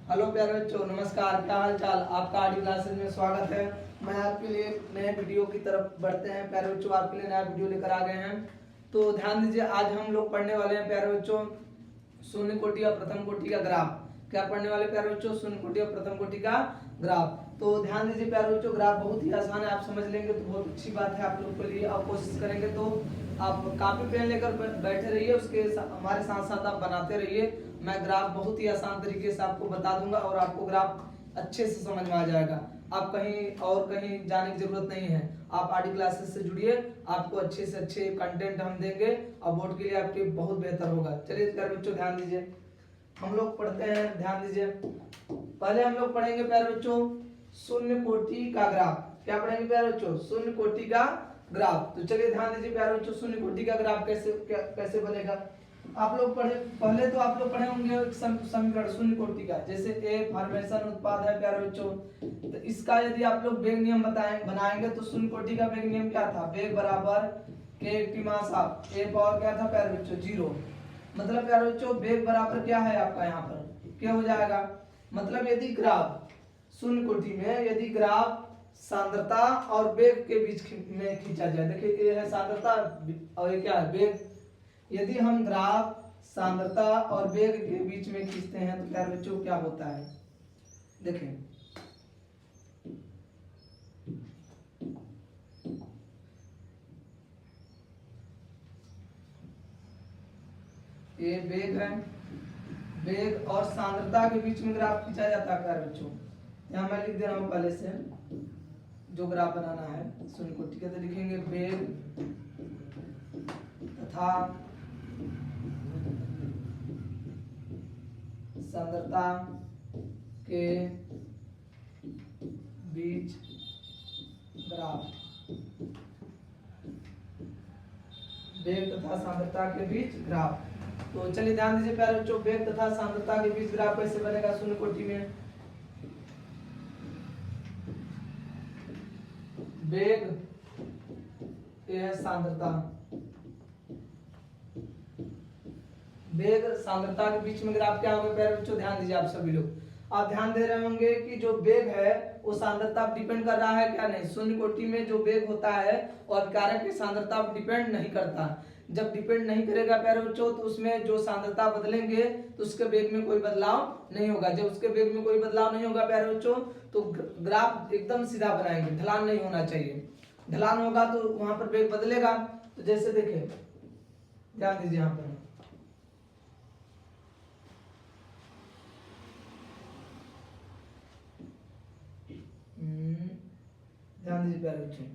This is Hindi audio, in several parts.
हेलो प्यारे बच्चों, नमस्कार। क्या हाल चाल? आपका आरडी क्लासेस में स्वागत है। मैं आपके लिए नए वीडियो की तरफ बढ़ते हैं। प्यारे बच्चों, आपके लिए नया वीडियो लेकर आ गए हैं। तो ध्यान दीजिए, आज हम लोग पढ़ने वाले हैं प्यारे बच्चों शून्य कोटि और प्रथम कोटि का ग्राफ। क्या पढ़ने वाले प्यारे बच्चों? शून्य कोटि और प्रथम कोटि का ग्राफ। तो ध्यान दीजिए प्यारे बच्चों, ग्राफ बहुत ही आसान है, आप समझ लेंगे तो बहुत अच्छी बात है आप लोग के लिए। आप कोशिश करेंगे तो आप कापी पेन लेकर बैठे रहिए, उसके हमारे साथ साथ आप बनाते रहिए। मैं ग्राफ बहुत ही आसान तरीके से आपको बता दूंगा और आपको ग्राफ अच्छे से समझ में आ जाएगा। आप कहीं जाने की जरूरत नहीं है। आप आरडी क्लासेस से जुड़िए, आपको अच्छे से अच्छे कंटेंट हम देंगे और बोर्ड के लिए आपके बहुत बेहतर होगा। चलिए प्यारे बच्चों ध्यान दीजिए, हम लोग पढ़ते हैं। ध्यान दीजिए, पहले हम लोग पढ़ेंगे प्यारे बच्चों शून्य कोटि का ग्राफ। क्या पढ़ेंगे प्यारे बच्चों? शून्य कोटि का ग्राफ। तो चलिए ध्यान दीजिए प्यारे बच्चों, शून्य कोटि का ग्राफ कैसे बनेगा। आप लोग पढ़े, पहले तो आप लोग पढ़े होंगे समीकरण शून्य कोटि का, जैसे ए फॉर्मेशन उत्पाद है प्यारे बच्चों। तो इसका यदि आप लोग वेग नियम बनाएंगे तो शून्य कोटि का वेग नियम क्या था? वेग बराबर के T mass of A power क्या था प्यारे बच्चों? 0। मतलब प्यारे बच्चों वेग बराबर क्या है आपका यहाँ पर? क्या हो जाएगा? मतलब यदि ग्राफ शून्य कोटि में यदि ग्राफ सांद्रता और वेग के बीच में खींचा जाए, देखिए ये है सांद्रता और ये क्या है? वेग। यदि हम ग्राफ सांद्रता और वेग के बीच में खींचते हैं तो प्यारे बच्चों क्या होता है? देखें, ये वेग है, वेग और सांद्रता के बीच में ग्राफ खींचा जाता है प्यारे बच्चों। यहाँ मैं लिख दे रहा हूँ पहले से, जो ग्राफ बनाना है शून्य कोटि का, तो लिखेंगे वेग तथा सांद्रता के बीच ग्राफ। वेग तथा सांद्रता के बीच ग्राफ। तो चलिए ध्यान दीजिए प्यारे बच्चों, वेग तथा सांद्रता के बीच ग्राफ कैसे बनेगा शून्य कोटि में? वेग ये है सांद्रता, वेग सांद्रता के बीच में ग्राफ क्या होगा प्यारे बच्चों? ध्यान दीजिए आप सभी लोग, आप ध्यान दे रहे होंगे कि जो वेग है वो सांद्रता पर डिपेंड कर रहा है क्या? नहीं। शून्य कोटि में जो वेग होता है वो अभिकारक की सांद्रता पर डिपेंड नहीं करता। जब डिपेंड नहीं करेगा प्यारे बच्चों तो उसमें जो सांद्रता बदलेंगे तो उसके वेग में कोई बदलाव नहीं होगा। जब उसके वेग में कोई बदलाव नहीं होगा प्यारे बच्चों तो ग्राफ एकदम सीधा बनाएंगे, ढलान नहीं होना चाहिए। ढलान होगा तो वहां पर वेग बदलेगा। तो जैसे देखें, ध्यान दीजिए यहाँ पर, ध्यान दीजिए प्यारे बच्चों,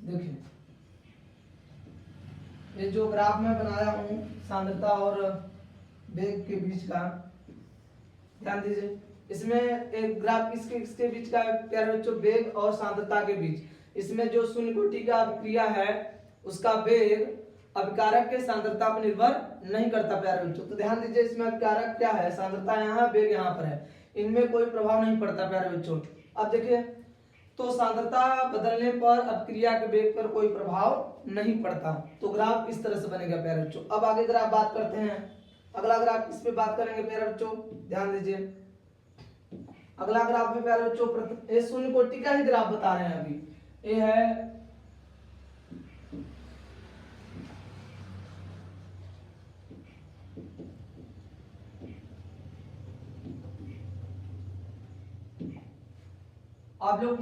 देखिए ये जो ग्राफ मैं बनाया हूं सांद्रता और वेग के बीच का, ध्यान दीजिए इसमें एक ग्राफ किसके बीच का है प्यारे बच्चों? वेग और सांद्रता के बीच। इसमें जो शून्य कोटि का अभिक्रिया है उसका वेग अभिकारक के सांद्रता पर निर्भर नहीं करता प्यारे बच्चों। तो ध्यान दीजिए, इसमें अभिकारक क्या है? सांद्रता यहाँ, वेग यहाँ पर है, इनमें कोई प्रभाव नहीं पड़ता प्यारे बच्चों। अब देखिए, तो सांद्रता बदलने पर अभिक्रिया के वेग पर कोई प्रभाव नहीं पड़ता। तो ग्राफ इस तरह से बनेगा प्यारे बच्चों। अब आगे ग्राफ बात करते हैं, अगला ग्राफ किस पे बात करेंगे प्यारे बच्चों? ध्यान दीजिए, अगला ग्राफ में प्यारे बच्चों ये शून्य कोटि का ही ग्राफ बता रहे हैं अभी। ये है आप लोग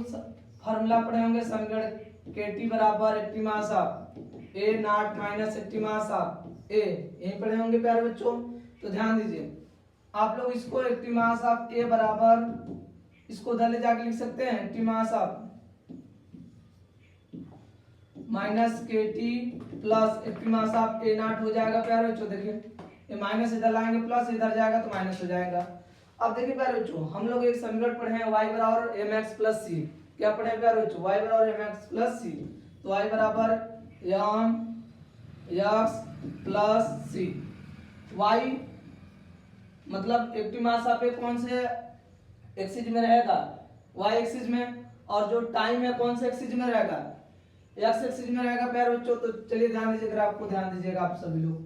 फॉर्मूला पढ़े होंगे समीकरण के टी बराबर 80 mass of A naught minus 80 mass of A, यही पढ़े होंगे प्यारे बच्चों। तो ध्यान दीजिए, आप लोग इसको 80 मास ऑफ ए बराबर, इसको उधर ले जाके लिख सकते हैं 80 मास ऑफ माइनस के T plus 80 mass of A not हो जाएगा प्यारे बच्चों। देखिए ये माइनस इधर लाएंगे, प्लस इधर जाएगा तो माइनस हो जाएगा। अब देखिए प्यारे बच्चों, हम लोग एक समीकरण पढ़े हैं y बराबर mx प्लस सी। क्या पढ़े प्यारे बच्चों? y बराबर mx प्लस सी। तो y बराबर m x प्लस सी। y मतलब 80 मास ऑफ ए कौन से एक्सिस में रहेगा? y एक्सिस में। और जो टाइम है कौन से एक्सिस में रहेगा? x एक्सिस में रहेगा प्यारे बच्चों। तो चलिए ध्यान दीजिए, ग्राफ को ध्यान दीजिएगा आप सभी लोग।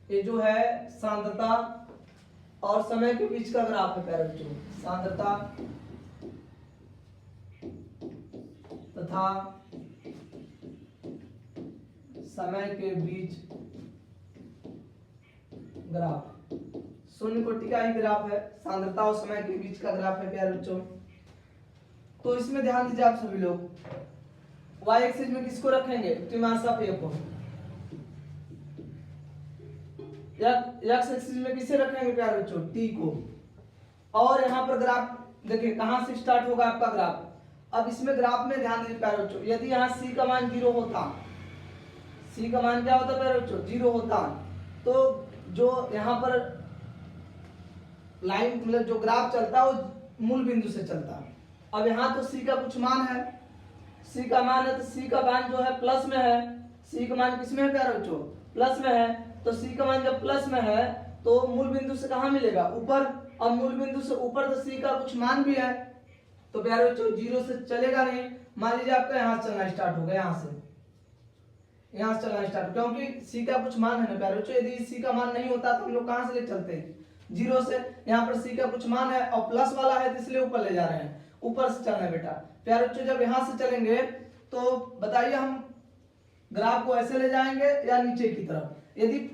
ये जो है सांद्रता और समय के बीच का ग्राफ है प्यारे बच्चों, सांद्रता तथा समय के बीच ग्राफ। शून्य कोटि का ही ग्राफ है, सांद्रता और समय के बीच का ग्राफ है प्यारे बच्चों। तो इसमें ध्यान दीजिए आप सभी लोग, y एक्सिस में किसको रखेंगे, टी मास ऑफ ए को, x एक्सिस में किसे रखेंगे प्यारे बच्चों, t को। और यहाँ पर ग्राफ देखिए कहाँ से स्टार्ट होगा आपका ग्राफ। अब इसमें ग्राफ में ध्यान दीजिए प्यारे बच्चों, यदि यहाँ c का मान 0 होता, c का मान क्या होता प्यारे बच्चों, 0 होता, तो जो यहाँ पर लाइन मतलब जो ग्राफ चलता है वो मूल बिंदु से चलता। अब यहाँ तो c का कुछ मान है, c का मान है तो c का मान जो है प्लस में है, c का मान किस में है प्यारे बच्चों, प्लस में है। तो c का मान जब प्लस में है तो मूल बिंदु से कहाँ मिलेगा, ऊपर। अब मूल बिंदु से ऊपर तो c का कुछ मान भी है, तो प्यारे बच्चों 0 से चलेगा नहीं। मान लीजिए आपका यहाँ से चलना स्टार्ट हो गया, यहाँ से चलना स्टार्ट, क्योंकि c का कुछ मान है ना प्यारे बच्चों। यदि c का मान नहीं होता तो हम लोग कहाँ से ले चलते, 0 से। यहाँ पर c का कुछ मान है और प्लस वाला है तो इसलिए ऊपर ले जा रहे हैं, ऊपर से चलना है बेटा। प्यारे बच्चों जब यहाँ से चलेंगे तो बताइए हम ग्राफ को ऐसे ले जाएंगे या नीचे की तरफ। यदि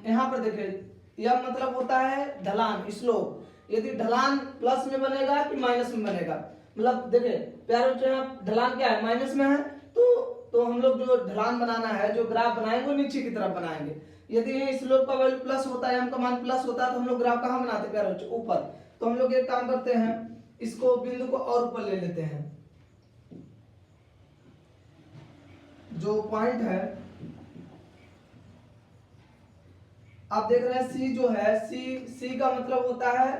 यहाँ पर देखें, यह मतलब होता है ढलान, स्लोप। यदि ढलान प्लस में बनेगा कि माइनस में बनेगा, मतलब देखिए प्यारे बच्चों यहाँ ढलान क्या है, माइनस में है, तो हम लोग जो ढलान बनाना है, जो ग्राफ बनाएंगे वो नीचे की तरफ बनाएंगे। यदि स्लोप का वैल्यू प्लस होता है, m का मान प्लस होता है, तो हम लोग ग्राफ कहाँ बनाते हैं प्यारे बच्चों, ऊपर। तो हम लोग एक काम करते हैं, इसको बिंदु को और ऊपर ले लेते हैं। जो पॉइंट है आप देख रहे हैं, C जो है, C का मतलब होता है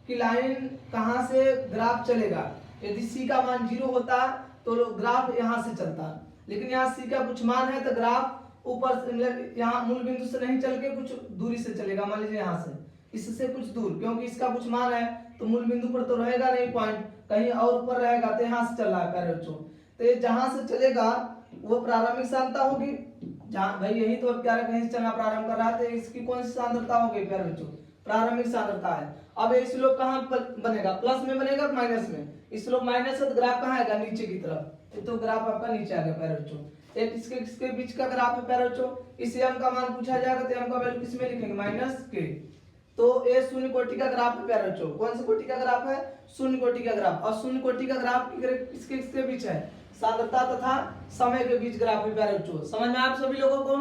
कि लाइन कहां से ग्राफ चलेगा। यदि C का मान 0 होता तो ग्राफ यहां से चलता, लेकिन यहाँ C का कुछ मान है तो ग्राफ ऊपर मतलब यहाँ मूल बिंदु से नहीं चल के कुछ दूरी से चलेगा। मान लीजिए यहाँ से, इससे कुछ दूर, क्योंकि इसका कुछ मान है तो मूल बिंदु पर तो रहेगा नहीं, पॉइंट कहीं और ऊपर रहेगा, तो यहाँ से चल रहा है प्यारे बच्चों। तो ये जहां से चलेगा वो प्रारंभिक सांद्रता होगी, जहां भाई यही तो प्यारे कहीं से चलना प्रारंभ कर रहा है, तो इसकी कौन सी सांद्रता होगी प्यारे बच्चों, प्रारंभिक सांद्रता है। अब ये स्लोप कहाँ बनेगा, प्लस में बनेगा माइनस में, स्लोप माइनस है तो ग्राफ कहाँ आएगा, नीचे की तरफ। तो ग्राफ आपका नीचे आ गया प्यारे बच्चों। एक इसके बीच का ग्राफ है प्यारे बच्चों, इस m का मान पूछा जाएगा तो m का वैल्यू किस में लिखेंगे, माइनस के। तो ये शून्य कोटि का ग्राफ है प्यारे बच्चों। कौन सी कोटि का ग्राफ है, शून्य कोटि का ग्राफ। और शून्य कोटि का ग्राफ किसके बीच है, सांद्रता तथा समय के बीच ग्राफ है प्यारे बच्चों। समझ में आप सभी लोगों को,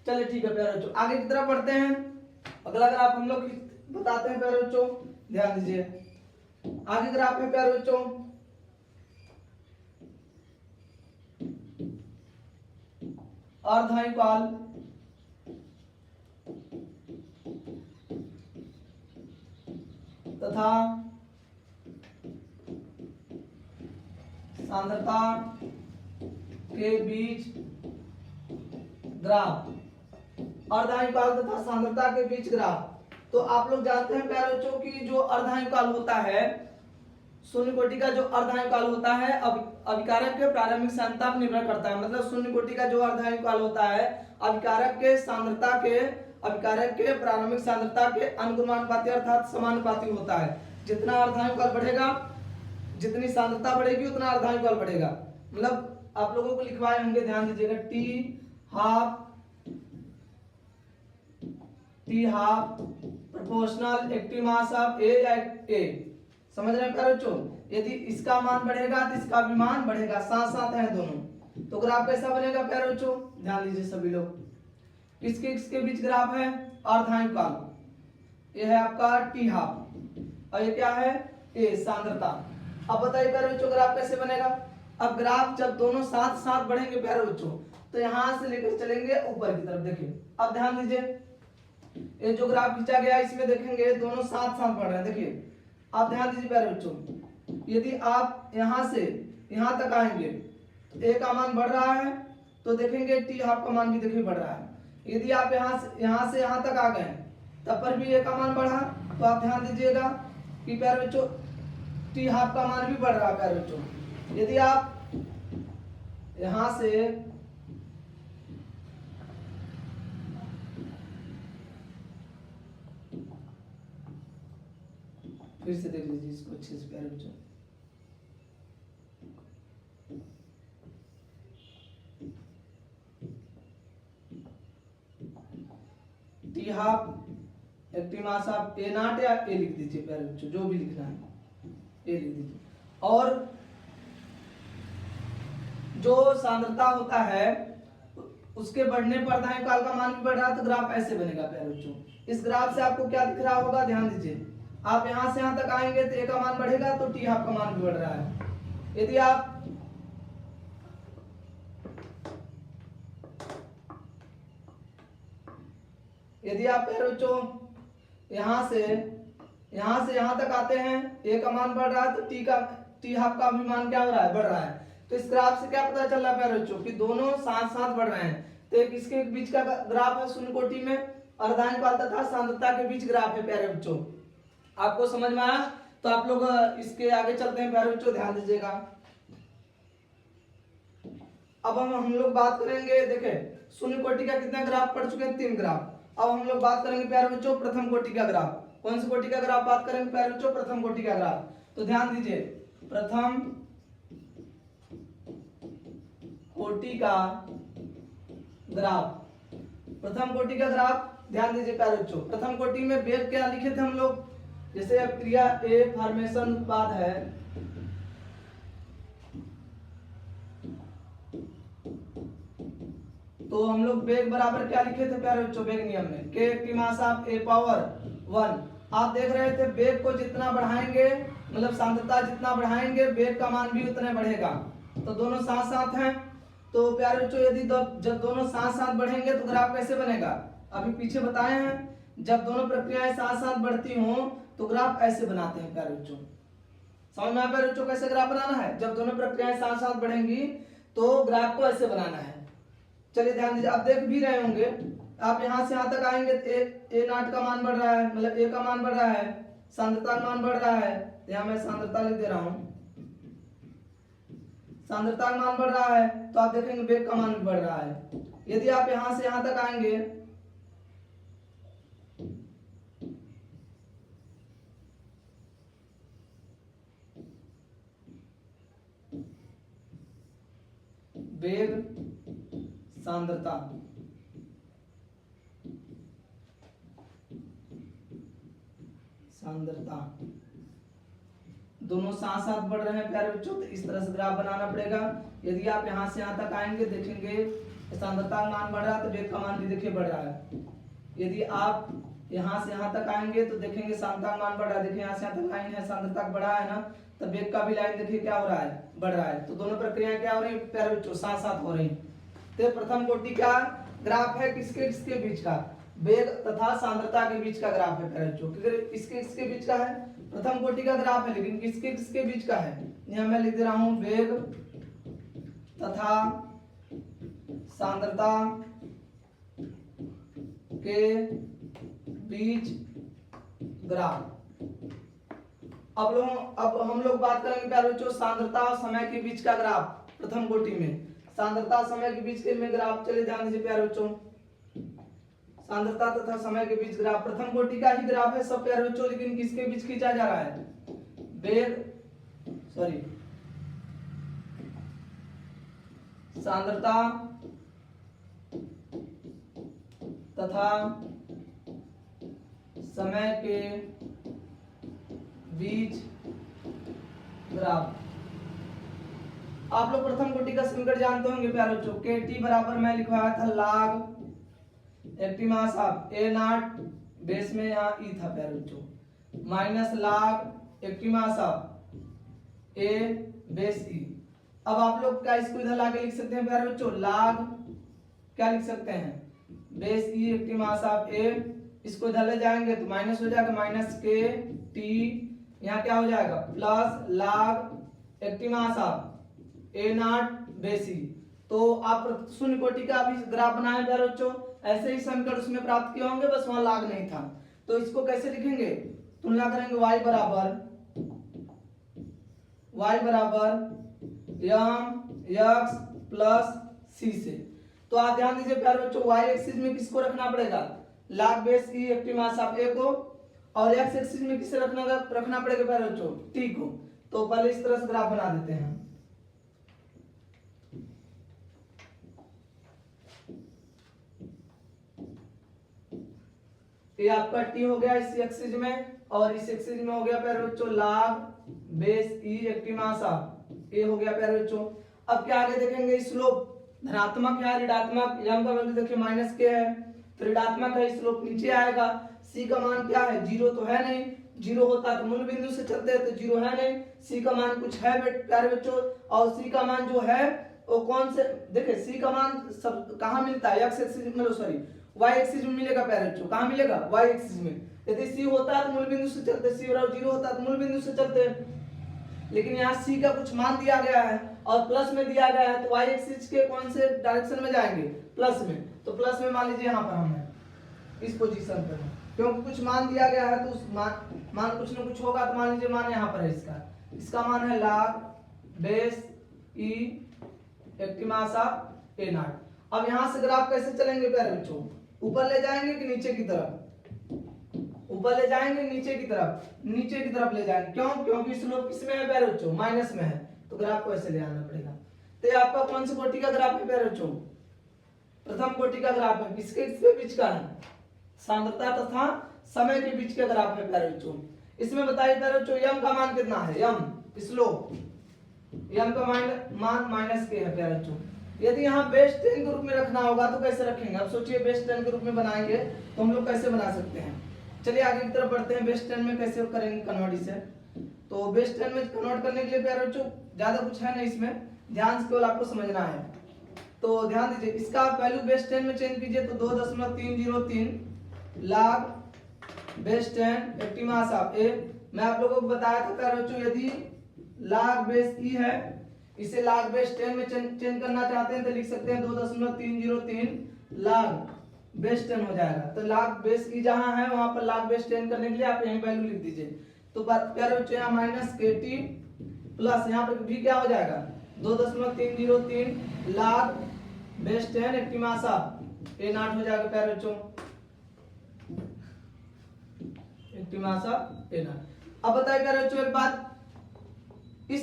चलिए ठीक है प्यारे बच्चों, आगे की तरफ बढ़ते हैं। अगला ग्राफ हम लोग बताते हैं प्यारे बच्चों, ध्यान दीजिए। आगे ग्राफ है प्यारे बच्चों, अर्धायुकाल तथा सांद्रता के बीच ग्राफ, अर्धायुकाल तथा सांद्रता के बीच ग्राफ। तो आप लोग जानते हैं प्यारे बच्चों कि जो अर्धायुकाल होता है, शून्य कोटि का जो अर्धायुकाल होता है अभिकारक के प्रारंभिक सांद्रता पर निर्भर करता है। मतलब शून्य कोटि का जो अर्धायुकाल होता है अभिकारक के सांद्रता के, अभिकारक के प्रारंभिक सांद्रता के अनुगुणानुपाती अर्थात समानुपाती होता है। जितना अर्धायुकाल बढ़ेगा, जितनी सांद्रता बढ़ेगी उतना अर्धायुकाल बढ़ेगा। मतलब आप लोगों को लिखवाए होंगे, ध्यान दीजिएगा, t half proportional active mass of A या ए, समझ रहे हैं प्यारे बच्चों। यदि इसका मान बढ़ेगा तो इसका भी मान बढ़ेगा, साथ साथ है दोनों। तो ग्राफ कैसा बनेगा प्यारे बच्चों, ध्यान दीजिए सभी लोग। इसके बीच ग्राफ है अर्धायुकाल, ये है आपका टी हाफ और ये क्या है, ए सांद्रता। अब बताइए प्यारे बच्चों ग्राफ कैसे बनेगा। अब ग्राफ जब दोनों साथ साथ बढ़ेंगे प्यारे बच्चों, तो यहां से लेकर चलेंगे ऊपर की तरफ। देखिए अब ध्यान दीजिए, ये जो ग्राफ खींचा गया इसमें देखेंगे दोनों साथ साथ बढ़ रहे हैं। देखिए आप ध्यान दीजिए प्यारे बच्चों, यदि आप यहां से यहां तक आएंगे तो ए का मान बढ़ रहा है, तो देखेंगे टी हाफ का मान भी देखिए बढ़ रहा है। यदि आप यहां से यहां तक आ गए तब पर भी ए का मान बढ़ा, तो आप ध्यान दीजिएगा कि प्यारे बच्चों टी हाफ का मान भी बढ़ रहा है प्यारे बच्चों। यदि आप यहां से फिर से देख लीजिए इसको अच्छे से प्यारे बच्चों। टी हाफ एक्टिव मास आप ए नॉट या ए लिख दीजिए प्यारे बच्चों, जो भी लिखना है ए लिख दीजिए। और जो सांद्रता होता है उसके बढ़ने पर दाएं काल का मान भी बढ़ रहा है, तो ग्राफ ऐसे बनेगा प्यारे बच्चों। इस ग्राफ से आपको क्या दिख रहा होगा, ध्यान दीजिए। आप यहां से यहां तक आएंगे तो ए का मान बढ़ेगा, तो टी हाफ का मान भी बढ़ रहा है। यदि आप प्यारे बच्चों यहां से यहां तक आते हैं, ए का मान बढ़ रहा है, तो टी हाफ का भी मान क्या हो रहा है, बढ़ रहा है। तो इस ग्राफ से क्या पता चल रहा है प्यारे बच्चों कि दोनों साथ साथ बढ़ रहे हैं। तो एक इसके बीच का ग्राफ है शून्य कोटि में, और दाएं काल तथा सांद्रता के बीच ग्राफ है प्यारे बच्चों। आपको समझ में आया? तो आप लोग इसके आगे चलते हैं प्यारे बच्चों, ध्यान दीजिएगा। अब हम लोग बात करेंगे, देखे शून्य कोटि का कितना ग्राफ पढ़ चुके हैं, 3 ग्राफ। अब हम लोग बात करेंगे प्यारे बच्चों प्रथम कोटि का ग्राफ। कौन सी कोटि का ग्राफ बात करेंगे प्यारे बच्चों, प्रथम कोटि का ग्राफ। तो ध्यान दीजिए, प्रथम कोटि का ग्राफ, प्रथम कोटि का ग्राफ ध्यान दीजिए प्यारे बच्चों। प्रथम कोटि में वेग क्या लिखे थे हम लोग, जैसे अब क्रिया ए फॉर्मेशन उत्पाद है, तो हम लोग वेग बराबर क्या लिखे थे प्यारे बच्चों, वेग नियम में के active mass of A power 1। आप देख रहे थे वेग को जितना बढ़ाएंगे, मतलब सांद्रता जितना बढ़ाएंगे, वेग का मान भी उतना बढ़ेगा। तो दोनों साथ साथ हैं। तो प्यारे बच्चों यदि जब दोनों साथ साथ बढ़ेंगे तो ग्राफ कैसे बनेगा, अभी पीछे बताए हैं। जब दोनों प्रक्रियाएं साथ साथ बढ़ती हों तो ग्राफ ऐसे बनाते हैं प्यारे बच्चों। समझ में आया प्यारे बच्चों कैसे ग्राफ बनाना है? जब दोनों प्रक्रियाएं साथ साथ बढ़ेंगी तो ग्राफ को ऐसे बनाना है। चलिए ध्यान दीजिए, आप देख भी रहे होंगे। आप यहां से यहां तक आएंगे तो ए नॉट का मान बढ़ रहा है, मतलब ए का मान बढ़ रहा है, सांद्रता का मान बढ़ रहा है। यहां मैं सांद्रता लिख दे रहा हूं, सांद्रता का मान बढ़ रहा है, तो आप देखेंगे वेग का मान भी बढ़ रहा है। यदि आप यहां से यहां तक आएंगे, वेग सांद्रता, दोनों साथ साथ बढ़ रहे हैं प्यारे बच्चों, तो इस तरह से ग्राफ बनाना पड़ेगा। यदि आप यहां से यहां तक आएंगे, देखेंगे सांद्रता का मान बढ़ रहा है, तो वेग का मान भी देखिए बढ़ रहा है। यदि आप यहां से यहां तक आएंगे तो देखेंगे सांद्रता का मान बढ़ रहा है। देखिए यहां से यहां तक लाइन है, सांद्रता बढ़ा है ना, तो वेग का भी लाइन देखिए क्या हो रहा है, बढ़ रहा है। तो दोनों प्रक्रियाएं क्या हो रही है प्यारे बच्चों, साथ साथ हो रही। तो प्रथम कोटि का ग्राफ है किसके बीच का, वेग तथा सांद्रता के बीच का ग्राफ है प्यारे बच्चों। किसके बीच का है, प्रथम कोटि का ग्राफ है, लेकिन किसके बीच का है, यहां मैं लिख दे रहा हूं वेग तथा सांद्रता के बीच ग्राफ। अब हम लोग बात करेंगे प्यारे बच्चों सांद्रता और समय के बीच का ग्राफ। प्रथम कोटि में सांद्रता समय के बीच के में ग्राफ, चलिए ध्यान दीजिए प्यारे बच्चों, सांद्रता तथा समय के बीच ग्राफ प्रथम कोटि का ही ग्राफ है सब प्यारे बच्चों, लेकिन किसके बीच खींचा जा रहा है, सांद्रता तथा समय के बीच ग्राफ। आप लोग प्रथम कोटि का समीकरण जानते होंगे प्यारे बच्चों, के टी बराबर मैं लिखवाया था log active mass of A naught, base में यहाँ ई था प्यारे बच्चों, minus log active mass of A base e. अब आप लोग क्या इसको इधर लाके लिख सकते हैं प्यारे बच्चों, log क्या लिख सकते हैं, base e active mass of A, इसको इधर ले जाएंगे तो माइनस हो जाएगा, माइनस के टी, यहाँ क्या हो जाएगा plus log active mass of A not बेसी। तो आप शून्य कोटि का अभी ग्राफ बनाए प्यारे बच्चों, ऐसे ही समीकरण उसमें प्राप्त किए होंगे, बस वहां log नहीं था। तो इसको कैसे लिखेंगे, तुलना करेंगे y बराबर m x प्लस c से। तो आप ध्यान दीजिए प्यारे बच्चों, y एक्सिस में किसको रखना पड़ेगा, log base e active mass of A को, और एक्स एक्सिस में किसे रखना पड़ेगा प्यारे बच्चों, टी को। तो पहले इस तरह से ग्राफ बना देते हैं। ये आपका टी हो गया इस एक्सिस में, और इस एक्सिस में हो गया प्यारे बच्चों log base e active mass of, ये हो गया प्यारे बच्चों। अब क्या आगे देखेंगे, स्लोप धनात्मक है ऋणात्मक, यम का वैल्यू देखिए माइनस के है, तो ऋणात्मक है, स्लोप नीचे आएगा। सी का मान क्या है, जीरो तो है नहीं, जीरो होता तो मूल बिंदु से चलते हैं, तो जीरो है नहीं। सी का मान कुछ है प्यारे बच्चों, और सी का मान जो है वो कौन से, देखिए सी का मान सब कहाँ मिलता है, एक्स एक्सिस में, सॉरी वाई एक्सिस में मिलेगा प्यारे बच्चों। कहाँ मिलेगा, वाई एक्सिस में। यदि सी होता है तो मूल बिंदु से चलते, सी बराबर जीरो होता है तो मूल बिंदु से चलते, लेकिन यहाँ सी का कुछ मान दिया गया है और प्लस में दिया गया है, तो वाई एक्सिस के कौन से डायरेक्शन में जाएंगे, प्लस में। तो प्लस में मान लीजिए यहाँ पर हम हैं इस पोजीशन पर, क्योंकि कुछ मान दिया गया है तो उस मान कुछ ना कुछ होगा, तो मान लीजिए मान यहाँ पर है इसका मान है log base e active mass of A not. अब यहाँ से ग्राफ कैसे चलेंगे प्यारे बच्चों, ऊपर ले जाएंगे कि नीचे की तरफ, ऊपर ले जाएंगे नीचे की तरफ, नीचे की तरफ ले जाएंगे। क्यों, क्योंकि स्लोप किसमें है प्यारे बच्चों, माइनस में है, तो ग्राफ को ऐसे ले आना पड़ेगा। तो ये आपका कौन सी कोटि का ग्राफ है प्यारे बच्चों, प्रथम कोटि का ग्राफ है। किसके बीच का है, सांद्रता तथा समय के बीच का ग्राफ है प्यारे बच्चों। इसमें बताइए प्यारे बच्चों यम का मान कितना है, यम स्लोप, यम का मान माइनस के है प्यारे बच्चों। यदि यहाँ बेस 10 के रूप में रखना होगा तो कैसे रखेंगे, अब सोचिए बेस 10 के रूप में बनाएंगे तो हम लोग कैसे बना सकते हैं। चलिए आगे की तरफ बढ़ते हैं, बेस 10 में कैसे करेंगे कन्वर्ट इसे। तो बेस 10 में कन्वर्ट करने के लिए प्यारे बच्चों ज्यादा कुछ है नहीं इसमें, ध्यान से केवल आपको समझना है। तो ध्यान दीजिए, इसका वैल्यू बेस 10 में चेंज कीजिए तो 2.303 log base 10 active mass of A. मैं आप लोगों को बताया था प्यारे बच्चों, यदि log बेस ई है, इसे log बेस 10 में चेंज करना चाहते हैं तो लिख सकते हैं 2.303 log बेस 10 हो जाएगा। तो log बेस ई जहां है वहां पर log बेस 10 करने के लिए आप यही वैल्यू लिख दीजिए। तो प्यारे बच्चों यहाँ माइनस के टी प्लस यहाँ पर भी क्या हो जाएगा 2.303 log base 10 active mass of A not हो जाएगा प्यारे बच्चों, active mass of A not. अब बताइए प्यारे बच्चों एक बात, इस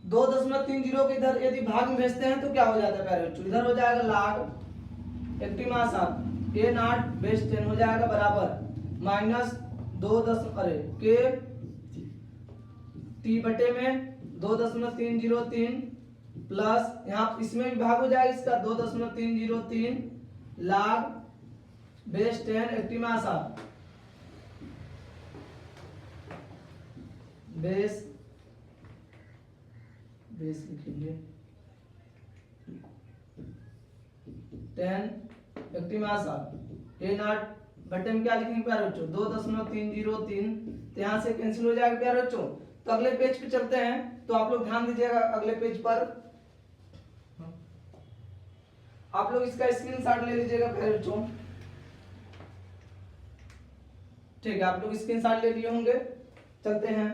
2.30 के इधर यदि भाग में भेजते हैं तो क्या हो जाता है प्यारे बच्चों, इधर हो जाएगा log active mass of A naught base 10 हो जाएगा बराबर माइनस 2 के टी बटे में 2.303 प्लस यहाँ इसमें भी भाग हो जाएगा इसका 2.303 log base 10 active mass of base लिखिए 10 active mass of A not बटे में क्या लिखेंगे प्यारे बच्चों 2.303, तो यहाँ से कैंसिल हो जाएगा प्यारे बच्चों। तो अगले पेज पे चलते हैं, तो आप लोग ध्यान दीजिएगा अगले पेज पर, आप लोग इसका स्क्रीनशॉट ले लीजिएगा प्यारे बच्चों। ठीक है, आप लोग स्क्रीनशॉट ले लिए होंगे। चलते हैं,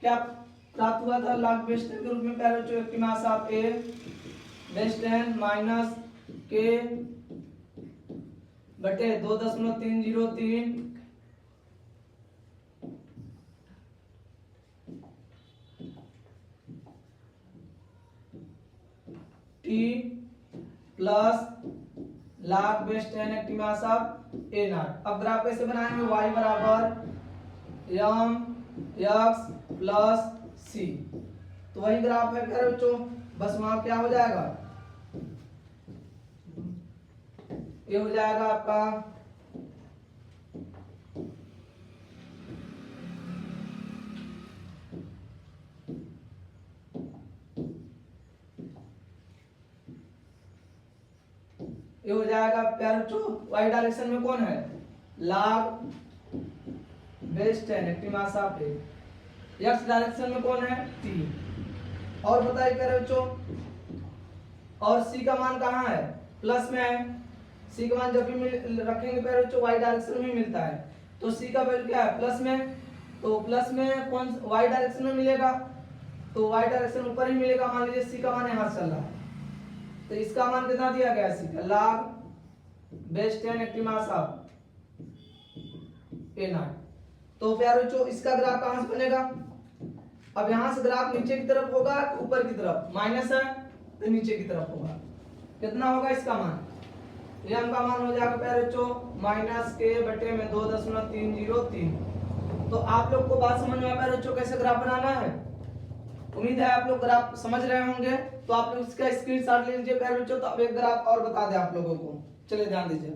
क्या प्राप्त हुआ था log बेस 10 के रूप में प्यारे बच्चों, active mass of A base 10 minus के बटे 2.303 T plus log base 10 active mass of A not. अब ग्राफ कैसे बनाएंगे, y बराबर एम एक्स प्लस सी, तो वही ग्राफ है प्यारे बच्चों, बस वहां क्या हो जाएगा, ये हो जाएगा आपका ये हो जाएगा प्यारे बच्चों, वाई डायरेक्शन में कौन है log base 10 active mass of A, x direction में कौन है टी। और बताइए प्यारे बच्चों, और सी का मान कहाँ है, प्लस में है। सी का मान जब भी रखेंगे प्यारे बच्चों वाई डायरेक्शन में मिलता है, तो सी का वैल्यू क्या है प्लस में, तो प्लस में कौन वाई डायरेक्शन में मिलेगा, तो वाई डायरेक्शन ऊपर ही मिलेगा। मान लीजिए सी का मान यहाँ चल रहा है, तो इसका मान कितना दिया गया सी का log base 10 active mass of A0। तो प्यारे बच्चों इसका ग्राफ कहां से बनेगा? अब यहां से ग्राफ नीचे की तरफ होगा ऊपर की तरफ, माइनस है तो नीचे की तरफ होगा। कितना होगा इसका मान? m का मान हो जाएगा प्यारे बच्चों -k/2.303। तो आप लोग को बात समझ में आ प्यारे बच्चों कैसे ग्राफ बनाना है? उम्मीद है आप लोग ग्राफ समझ रहे होंगे। तो आप लोग इसका स्क्रीनशॉट ले लीजिए प्यारे बच्चों। तो अब एक ग्राफ और बता दें आप लोगों को, चलिए ध्यान दीजिए।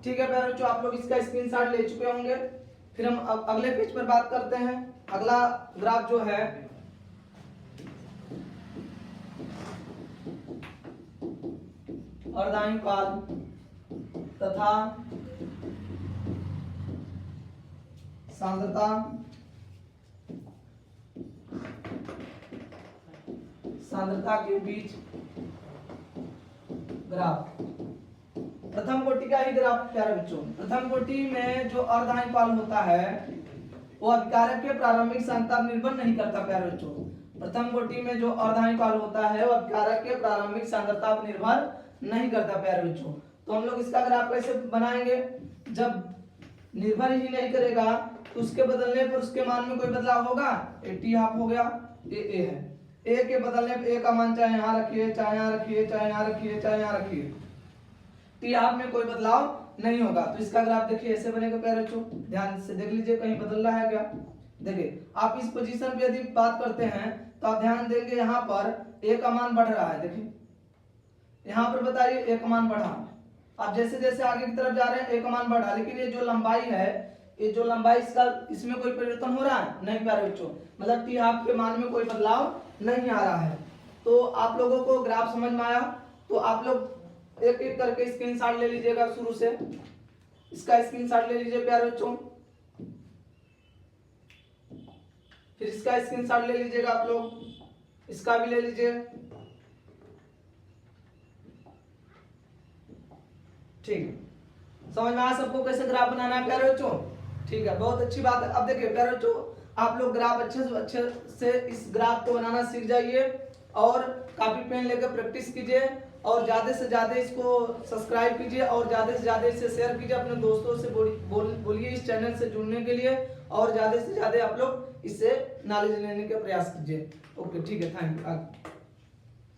ठीक है प्यारे बच्चों, आप लोग इसका स्क्रीनशॉट ले चुके होंगे। फिर हम अब अगले पेज पर बात करते हैं। अगला ग्राफ जो है अर्धआयुकाल तथा सांद्रता के बीच ग्राफ। प्रथम कोटि का ही ग्राफ प्यारे बच्चों। प्रथम कोटि में जो अर्धआयुकाल होता है वो अभिकारक के प्रारंभिक सांद्रता पर निर्भर नहीं करता प्यारे बच्चों। प्रथम कोटि में जो अर्धआयुकाल होता है वो अभिकारक के प्रारंभिक सांद्रता पर निर्भर नहीं करता प्यारे बच्चों। तो हम लोग इसका ग्राफ कैसे बनाएंगे? जब निर्भर ही नहीं करेगा तो उसके बदलने पर उसके मान में कोई बदलाव होगा? टी हाफ हो गया, ए है। ए के बदलने पर ए का मान चाहे यहाँ रखिए, चाहे यहाँ रखिए, चाहे यहाँ रखिए, चाहे यहाँ रखिए, टी हाफ में कोई बदलाव नहीं होगा। तो इसका ग्राफ देखिए ऐसे बनेगा प्यारे बच्चों। ध्यान से देख लीजिए कहीं बदल रहा है क्या? देखिए आप इस पोजीशन पे यदि बात करते हैं तो आप ध्यान देंगे यहाँ पर ए का मान बढ़ रहा है। देखिए यहाँ पर बताइए ए का मान बढ़ा। आप जैसे जैसे आगे की तरफ जा रहे हैं ए का मान बढ़ा, लेकिन ये जो लंबाई है, ये जो लंबाई इसका इसमें कोई परिवर्तन हो रहा है? नहीं प्यारे बच्चों, मतलब टी हाफ के मान में कोई बदलाव नहीं आ रहा है। तो आप लोगों को ग्राफ समझ में आया? तो आप लोग एक एक करके स्क्रीनशॉट ले लीजिएगा। शुरू से इसका स्क्रीनशॉट ले लीजिए प्यारे बच्चों, फिर इसका स्क्रीनशॉट ले लीजिएगा आप लोग, इसका भी ले लीजिए। ठीक है, समझ में आया सबको कैसे ग्राफ बनाना है प्यारे बच्चों? ठीक है, बहुत अच्छी बात है। अब देखिए प्यारे बच्चों, आप लोग ग्राफ अच्छे से इस ग्राफ को बनाना सीख जाइए और कॉपी पेन लेकर प्रैक्टिस कीजिए और ज्यादा से ज्यादा इसको सब्सक्राइब कीजिए और ज्यादा से ज्यादा इसे शेयर कीजिए अपने दोस्तों से। बोलिए इस चैनल से जुड़ने के लिए और ज्यादा से ज्यादा आप लोग इससे नॉलेज लेने का प्रयास कीजिए। ओके ठीक है, थैंक यू।